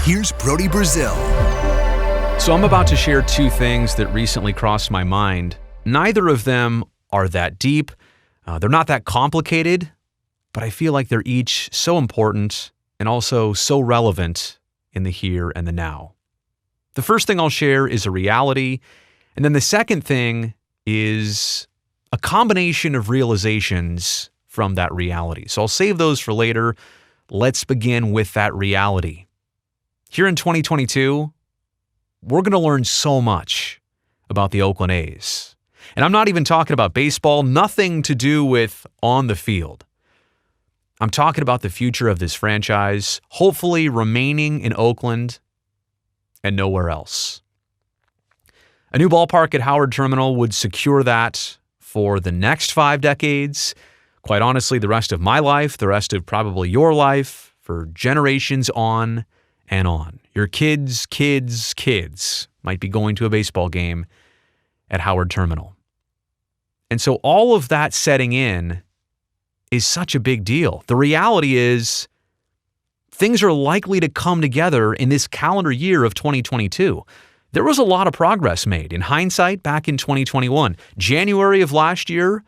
Here's Brody Brazil. So I'm about to share two things that recently crossed my mind. Neither of them are that deep. They're not that complicated, but I feel like they're each so important and also so relevant in the here and the now. The first thing I'll share is a reality, and then the second thing is a combination of realizations from that reality. So I'll save those for later. Let's begin with that reality. Here in 2022, we're going to learn so much about the Oakland A's. And I'm not even talking about baseball, nothing to do with on the field. I'm talking about the future of this franchise, hopefully remaining in Oakland and nowhere else. A new ballpark at Howard Terminal would secure that for the next 5 decades. Quite honestly, the rest of my life, the rest of probably your life, for generations on and on. Your kids' might be going to a baseball game at Howard Terminal. And so all of that setting in is such a big deal. The reality is things are likely to come together in this calendar year of 2022. There was a lot of progress made. In hindsight, back in 2021, January of last year,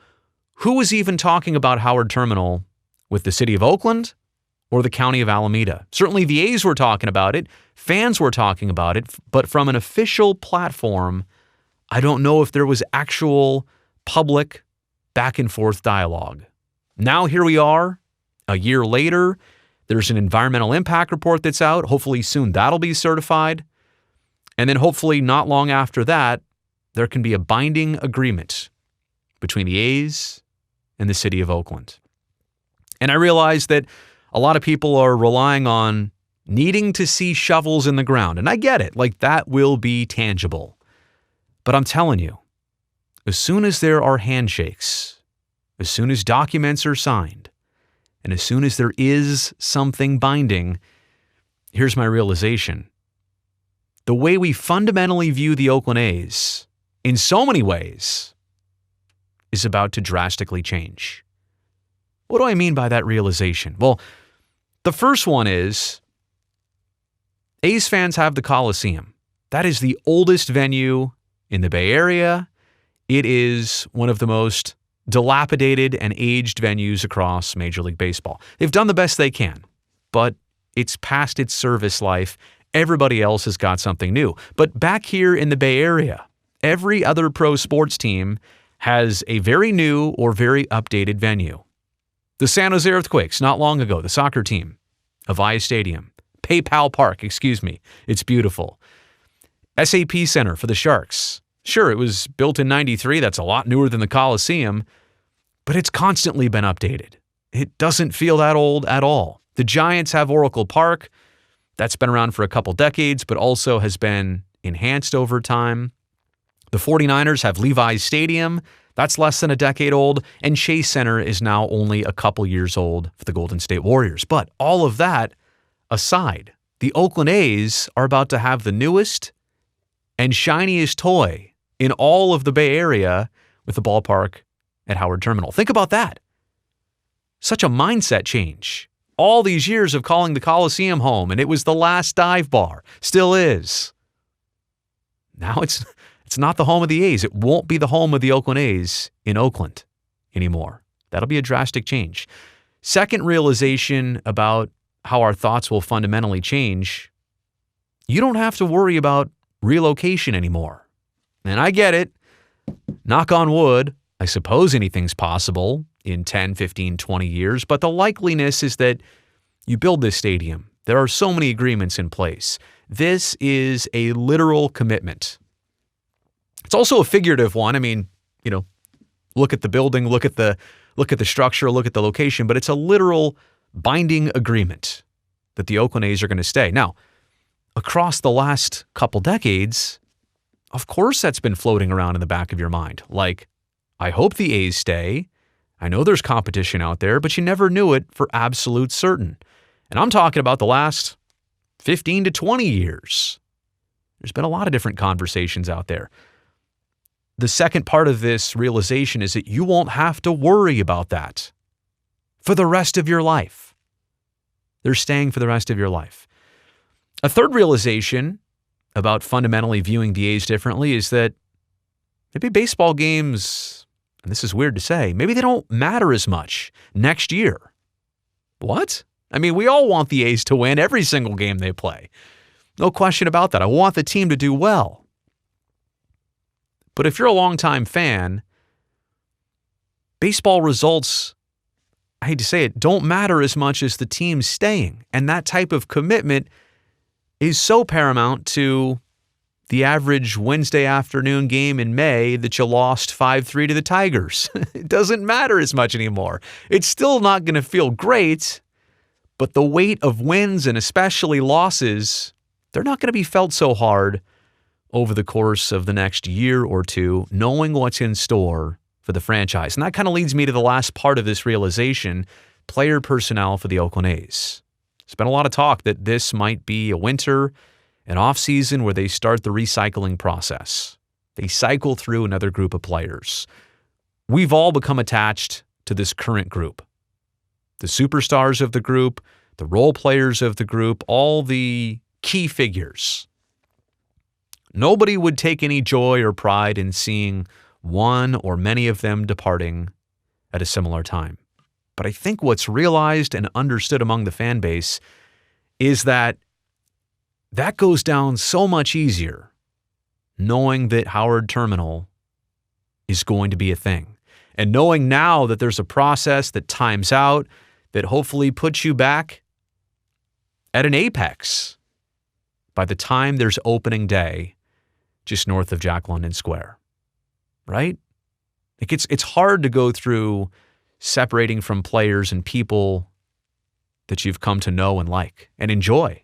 who was even talking about Howard Terminal with the city of Oakland or the county of Alameda? Certainly the A's were talking about it, fans were talking about it, but from an official platform, I don't know if there was actual public back and forth dialogue. Now here we are, a year later. There's an environmental impact report that's out. Hopefully soon that'll be certified. And then hopefully not long after that, there can be a binding agreement between the A's and the city of Oakland. And I realize that a lot of people are relying on needing to see shovels in the ground. And I get it, like that will be tangible. But I'm telling you, as soon as there are handshakes, as soon as documents are signed, and as soon as there is something binding, here's my realization. The way we fundamentally view the Oakland A's, in so many ways, is about to drastically change. What do I mean by that realization? Well, the first one is A's fans have the Coliseum. That is the oldest venue in the Bay Area. It is one of the most dilapidated and aged venues across Major League Baseball. They've done the best they can, but it's past its service life. Everybody else has got something new. But back here in the Bay Area, every other pro sports team has a very new or very updated venue. The San Jose Earthquakes, not long ago, the soccer team, Avaya Stadium, PayPal Park, it's beautiful. SAP Center for the Sharks. Sure, it was built in 93. That's a lot newer than the Coliseum, but it's constantly been updated. It doesn't feel that old at all. The Giants have Oracle Park. That's been around for a couple decades, but also has been enhanced over time. The 49ers have Levi's Stadium. That's less than a decade old. And Chase Center is now only a couple years old for the Golden State Warriors. But all of that aside, the Oakland A's are about to have the newest and shiniest toy in all of the Bay Area with the ballpark at Howard Terminal. Think about that. Such a mindset change. All these years of calling the Coliseum home, and it was the last dive bar. Still is. Now it's not the home of the A's. It won't be the home of the Oakland A's in Oakland anymore. That'll be a drastic change. Second realization about how our thoughts will fundamentally change, you don't have to worry about relocation anymore. And I get it. Knock on wood, I suppose anything's possible in 10, 15, 20 years, but the likeliness is that you build this stadium. There are so many agreements in place. This is a literal commitment. It's also a figurative one. I mean, look at the building, look at the structure, look at the location, but it's a literal binding agreement that the Oakland A's are going to stay. Now, across the last couple decades, of course that's been floating around in the back of your mind. Like, I hope the A's stay. I know there's competition out there, but you never knew it for absolute certain. And I'm talking about the last 15 to 20 years. There's been a lot of different conversations out there. The second part of this realization is that you won't have to worry about that for the rest of your life. They're staying for the rest of your life. A third realization about fundamentally viewing the A's differently is that maybe baseball games, and this is weird to say, maybe they don't matter as much next year. What? I mean, we all want the A's to win every single game they play. No question about that. I want the team to do well. But if you're a longtime fan, baseball results, I hate to say it, don't matter as much as the team staying. And that type of commitment is so paramount to the average Wednesday afternoon game in May that you lost 5-3 to the Tigers. It doesn't matter as much anymore. It's still not going to feel great, but the weight of wins and especially losses, they're not going to be felt so hard over the course of the next year or two, knowing what's in store for the franchise. And that kind of leads me to the last part of this realization, player personnel for the Oakland A's. There's been a lot of talk that this might be a winter, an off-season where they start the recycling process. They cycle through another group of players. We've all become attached to this current group. The superstars of the group, the role players of the group, all the key figures. Nobody would take any joy or pride in seeing one or many of them departing at a similar time. But I think what's realized and understood among the fan base is that goes down so much easier knowing that Howard Terminal is going to be a thing. And knowing now that there's a process that times out, that hopefully puts you back at an apex by the time there's opening day just north of Jack London Square. Right? Like it's hard to go through separating from players and people that you've come to know and like and enjoy.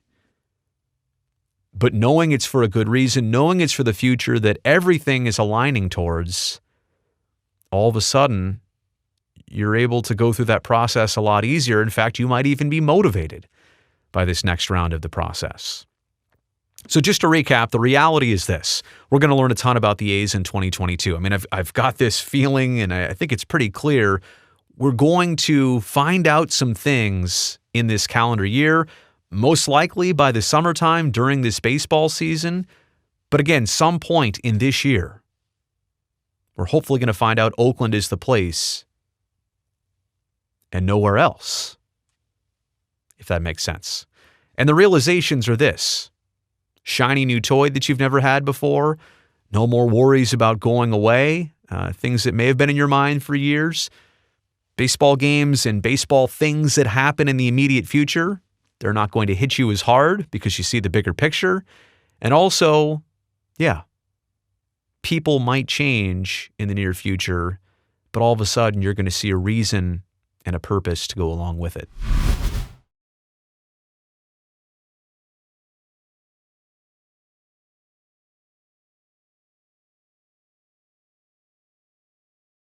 But knowing it's for a good reason, knowing it's for the future, that everything is aligning towards, all of a sudden, you're able to go through that process a lot easier. In fact, you might even be motivated by this next round of the process. So just to recap, the reality is this. We're going to learn a ton about the A's in 2022. I mean, I've got this feeling, and I think it's pretty clear, we're going to find out some things in this calendar year, most likely by the summertime during this baseball season. But again, some point in this year, we're hopefully going to find out Oakland is the place and nowhere else, if that makes sense. And the realizations are this. Shiny new toy that you've never had before, no more worries about going away, things that may have been in your mind for years, baseball games and baseball things that happen in the immediate future, they're not going to hit you as hard because you see the bigger picture. And also, people might change in the near future, but all of a sudden you're going to see a reason and a purpose to go along with it.